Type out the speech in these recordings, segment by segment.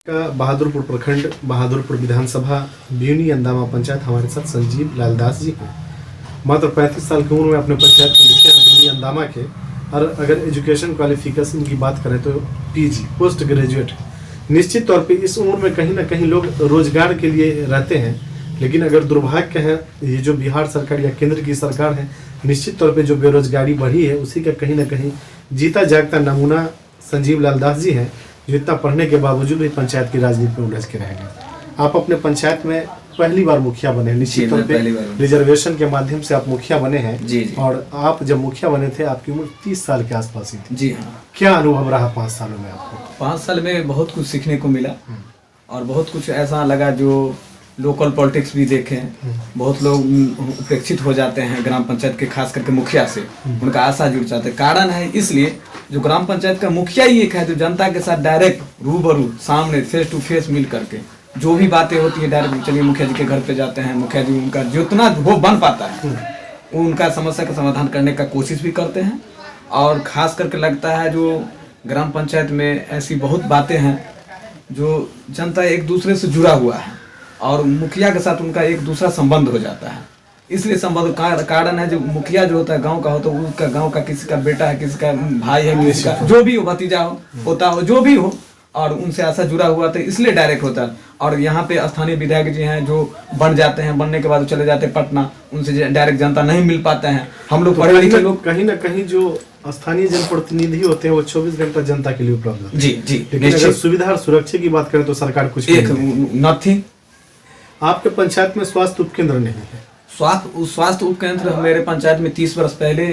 का बहादुरपुर प्रखंड, बहादुरपुर विधानसभा, ब्यूनी अंदामा पंचायत। हमारे साथ संजीव लाल दास जी हैं। मात्र 35 साल की उम्र में अपने पंचायत के मुखिया ब्यूनी अंदामा के। और अगर एजुकेशन क्वालिफिकेशन की बात करें तो पीजी, पोस्ट ग्रेजुएट। निश्चित तौर पे इस उम्र में कहीं ना कहीं लोग रोजगार के लिए रहते हैं, लेकिन अगर दुर्भाग्य है ये जो बिहार सरकार या केंद्र की सरकार है, निश्चित तौर पे जो बेरोजगारी बढ़ी है उसी का कहीं ना कहीं जीता जागता नमूना संजीव लाल दास जी हैं, जो इतना पढ़ने के बावजूद भी पंचायत की राजनीति में उलझ के रह गए। आप अपने पंचायत में पहली बार मुखिया बने, निश्चित तौर पे रिजर्वेशन के माध्यम से आप मुखिया बने हैं। जी। और आप जब मुखिया बने थे आपकी उम्र 30 साल के आसपास ही थी। जी हाँ। क्या अनुभव रहा 5 सालों में आपको? 5 साल में बहुत कुछ सीखने को मिला और बहुत कुछ ऐसा लगा जो लोकल पॉलिटिक्स भी देखे। बहुत लोग उपेक्षित हो जाते हैं ग्राम पंचायत के, खास करके मुखिया से उनका आशा जुड़ जाते हैं। कारण है इसलिए जो ग्राम पंचायत का मुखिया ही एक है जो जनता के साथ डायरेक्ट रूबरू सामने फेस टू फेस मिल करके जो भी बातें होती है डायरेक्ट, चलिए मुखिया जी के घर पे जाते हैं, मुखिया जी उनका जितना वो बन पाता है उनका समस्या का समाधान करने का कोशिश भी करते हैं। और खास करके लगता है जो ग्राम पंचायत में ऐसी बहुत बातें हैं जो जनता एक दूसरे से जुड़ा हुआ है और मुखिया के साथ उनका एक दूसरा संबंध हो जाता है। इसलिए संबंध कारण है जो मुखिया जो होता है गांव का होता है, उसका गांव का किसी का बेटा है, किसी का भाई है, किसी का जो भी हो, भतीजा हो, होता हो, जो भी हो, और उनसे ऐसा जुड़ा हुआ था इसलिए डायरेक्ट होता है। और यहाँ पे स्थानीय विधायक जी हैं जो बन जाते हैं, बनने के बाद चले जाते हैं पटना, उनसे डायरेक्ट जनता नहीं मिल पाते हैं। हम लोग पढ़े लिखे लोग कहीं ना कहीं जो स्थानीय जनप्रतिनिधि होते हैं वो 24 घंटा जनता के लिए उपलब्ध होते हैं। जी जी। लेकिन अगर सुविधा और सुरक्षा की बात करें तो सरकार कुछ एक नथिंग। आपके पंचायत में स्वास्थ्य उपकेंद्र नहीं है? स्वास्थ्य उपकेंद्र मेरे पंचायत में 30 वर्ष पहले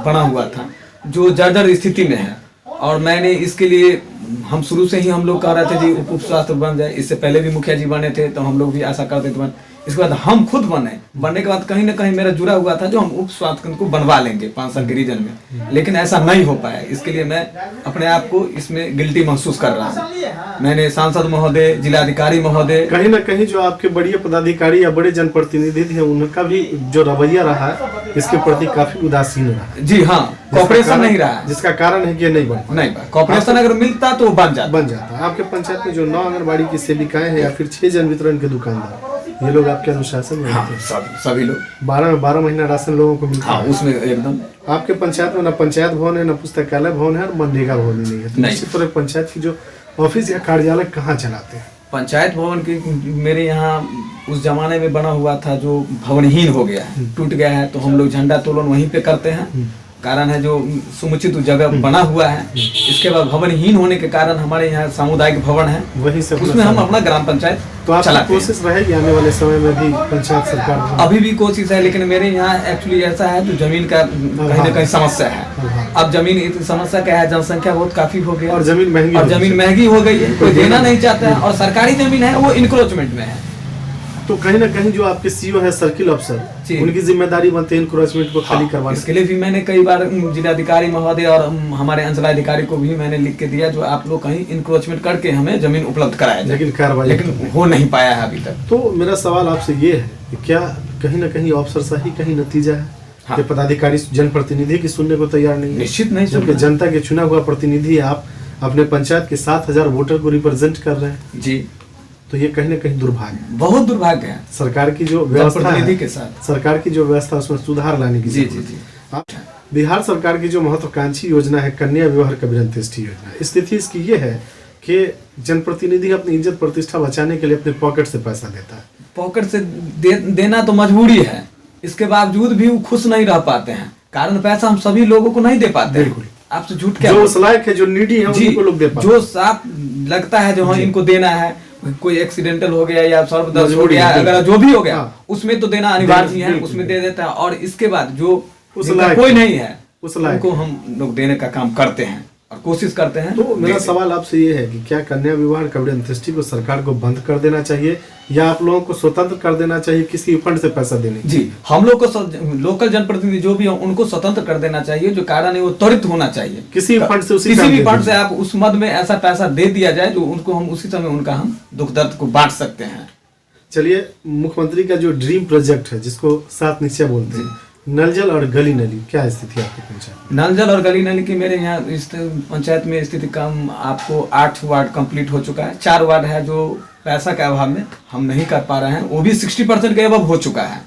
बना हुआ था जो जर्जर स्थिति में है। और मैंने इसके लिए हम शुरू से ही हम लोग कह रहे थे जी उप स्वास्थ्य बन जाए। इससे पहले भी मुखिया जी बने थे तो हम लोग भी आशा करते थे इसके बाद हम खुद बनने के बाद कहीं ना कहीं मेरा जुड़ा हुआ था जो हम उप स्वास्थ्य केंद्र को बनवा लेंगे 5 साल के रीजन में, लेकिन ऐसा नहीं हो पाया। इसके लिए मैं अपने आप को इसमें गिल्टी महसूस कर रहा हूँ। मैंने सांसद महोदय, जिलाधिकारी महोदय, कहीं ना कहीं जो आपके बड़े पदाधिकारी या बड़े जनप्रतिनिधि थे उनका भी जो रवैया रहा इसके प्रति काफी उदासीन रहा। जी हाँ, कॉपरेशन नहीं रहा, जिसका कारण है कि नहीं बन कॉपरेशन अगर मिलता तो बन जाता। आपके पंचायत में जो 9 आंगनबाड़ी की सेविकाएं हैं या फिर 6 जन वितरण के दुकानदार, ये लोग आपके अनुशासन में हैं? सभी लोग 12 महीना राशन लोगों को मिलता है। उसमें एकदम आपके पंचायत में न पंचायत भवन है, न पुस्तकालय भवन है और मनरेगा भवन नहीं है। निश्चित तौर पर पंचायत की जो ऑफिस या कार्यालय कहाँ चलाते हैं? पंचायत भवन की मेरे यहाँ उस जमाने में बना हुआ था जो भवनहीन हो गया है, टूट गया है, तो हम लोग झंडा तोलन वहीं पे करते हैं। कारण है जो समुचित जगह बना हुआ है। इसके बाद भवनहीन होने के कारण हमारे यहाँ सामुदायिक भवन है, वही सब उसमें हम अपना ग्राम पंचायत तो आपकी कोशिश रहेगी आने वाले समय में भी पंचायत सरकार? अभी भी कोशिश है, लेकिन मेरे यहाँ एक्चुअली ऐसा है जो जमीन का कहीं ना कहीं समस्या है। अब जमीन समस्या क्या है, जनसंख्या बहुत काफी हो गई और जमीन महंगी हो गई है, कोई देना नहीं चाहता है। और सरकारी जमीन है वो इंक्रोचमेंट में है। तो कहीं ना कहीं जो आपके सीईओ है, सर्किल अफसर, उनकी जिम्मेदारी बनती है इंक्रोचमेंट को खाली करवाना। इसके लिए भी मैंने कई बार जिलाधिकारी महोदय और हमारे अंचलाधिकारी को भी मैंने लिख के दिया जो आप लोग कहीं इंक्रोचमेंट करके हमें जमीन उपलब्ध कराया जाए, लेकिन कार्रवाई हो नहीं पाया है अभी तक। तो मेरा सवाल आपसे ये है कि क्या कहीं ना कहीं अफसरशाही कहीं नतीजा है? हाँ। पदाधिकारी जनप्रतिनिधि की सुनने को तैयार नहीं है? निश्चित नहीं। जबकि जनता के चुना हुआ प्रतिनिधि आप अपने पंचायत के 7000 वोटर को रिप्रेजेंट कर रहे हैं जी, तो ये कहीं ना कहीं दुर्भाग्य, बहुत दुर्भाग्य है। सरकार की जो व्यवस्था है के साथ सरकार की जो व्यवस्था उसमें सुधार लाने की जरूरत है। बिहार सरकार की जो महत्वाकांक्षी योजना है कन्या विवाह कबीर अंत्येष्टि योजना, स्थिति इसकी ये है कि जनप्रतिनिधि अपनी इज्जत प्रतिष्ठा बचाने के लिए अपने पॉकेट से पैसा देता है। पॉकेट से देना तो मजबूरी है, इसके बावजूद भी वो खुश नहीं रह पाते हैं। कारण पैसा हम सभी लोगों को नहीं दे पाते। बिल्कुल, आपसे झूठ क्या, जो लायक है, जो नीडी है उनको लोग दे पाते हैं। जो साफ लगता है जो हाँ इनको देना है, कोई एक्सीडेंटल हो गया या सर्वदर्श हो गया, अगर जो भी हो गया उसमें तो देना अनिवार्य है, उसमें दे देता है। और इसके बाद जो कोई नहीं है उनको हम लोग देने का काम करते हैं और कोशिश करते हैं। तो मेरा सवाल आपसे ये है कि क्या कन्या विवाह कबीर अंत्येष्टि को सरकार को बंद कर देना चाहिए या आप लोगों को स्वतंत्र कर देना चाहिए किसी फंड से पैसा देने? जी, हम लोग को लोकल जनप्रतिनिधि जो भी हो उनको स्वतंत्र कर देना चाहिए। जो कारण है वो त्वरित होना चाहिए। किसी फंड से किसी भी फंड से आप उस मद में ऐसा पैसा दे दिया जाए जो उनको हम उसी समय उनका हम दुख दर्द को बांट सकते हैं। चलिए, मुख्यमंत्री का जो ड्रीम प्रोजेक्ट है जिसको 7 निश्चय बोलते हैं, नल जल और गली नली क्या स्थिति है आपकी पंचायत नल जल और गली नली की मेरे यहाँ इस पंचायत में स्थिति कम आपको 8 वार्ड कंप्लीट हो चुका है। 4 वार्ड है जो पैसा के अभाव में हम नहीं कर पा रहे हैं, वो भी 60% के अबव हो चुका है।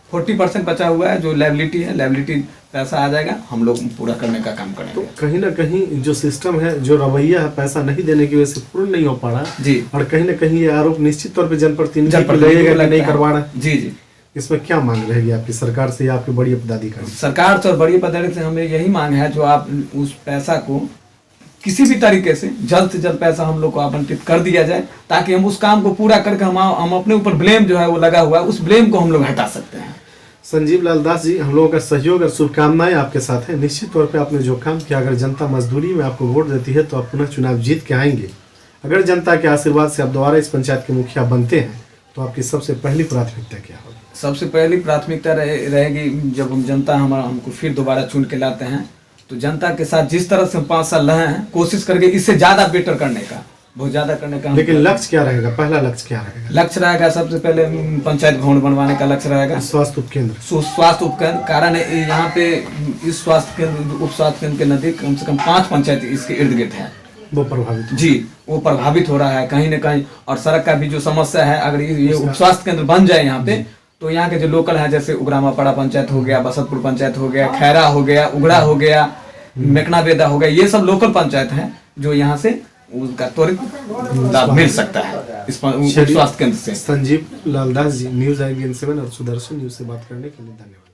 40% बचा हुआ है जो लायबिलिटी है, लायबिलिटी पैसा आ जाएगा, हम लोग पूरा करने का काम करेंगे। तो कहीं ना कहीं जो सिस्टम है, जो रवैया है पैसा नहीं देने की वजह से पूर्ण नहीं हो पा रहा जी। और कहीं ना कहीं ये आरोप निश्चित तौर पे जनप्रतिनिधि को लगेगा कि नहीं करवा रहा है। जी जी। इसमें क्या मांग रहेगी आपकी सरकार से या आपके बड़ी पदाधिकारी? सरकार से और बड़ी पदाधिकारी से हमें यही मांग है जो आप उस पैसा को किसी भी तरीके से जल्द पैसा हम लोग को आवंटित कर दिया जाए, ताकि हम उस काम को पूरा करके हम अपने ऊपर ब्लेम जो है वो लगा हुआ है, उस ब्लेम को हम लोग हटा सकते हैं। संजीव लाल दास जी, हम लोगों का सहयोग और शुभकामनाएं आपके साथ है। निश्चित तौर पे आपने जो काम किया, अगर जनता मजदूरी में आपको वोट देती है तो आप पुनः चुनाव जीत के आएंगे। अगर जनता के आशीर्वाद से आप दोबारा इस पंचायत के मुखिया बनते हैं तो आपकी सबसे पहली प्राथमिकता क्या होगी? सबसे पहली प्राथमिकता रहेगी जब हम जनता हमको फिर दोबारा चुन के लाते हैं तो जनता के साथ जिस तरह से हम 5 साल रहे हैं, कोशिश करके इससे ज्यादा बेटर करने का, बहुत ज्यादा करने का। लेकिन लक्ष्य क्या रहेगा? पहला लक्ष्य क्या रहेगा? लक्ष्य रहेगा सबसे पहले पंचायत भवन बनवाने का लक्ष्य रहेगा। स्वास्थ्य उपकेंद्र, स्वास्थ्य उपकेंद्र, कारण यहाँ पे इस स्वास्थ्य केंद्र, उप स्वास्थ्य केंद्र के नजदीक कम से कम 5 पंचायत इसके इर्द गिर्द है, वो प्रभावित जी, वो प्रभावित हो रहा है कहीं न कहीं। और सड़क का भी जो समस्या है, अगर ये उप स्वास्थ्य केंद्र बन जाए यहाँ पे तो यहाँ के जो लोकल है, जैसे उग्रामापाड़ा पंचायत हो गया, बसतपुर पंचायत हो गया, खैरा हो गया, उगड़ा हो गया, मेकना बेदा हो गया, ये सब लोकल पंचायत हैं जो यहाँ से उसका त्वरित लाभ मिल सकता है इस स्वास्थ्य केंद्र से। संजीव लाल दास जी, न्यूज IBN 7 और सुदर्शन न्यूज से बात करने के लिए धन्यवाद।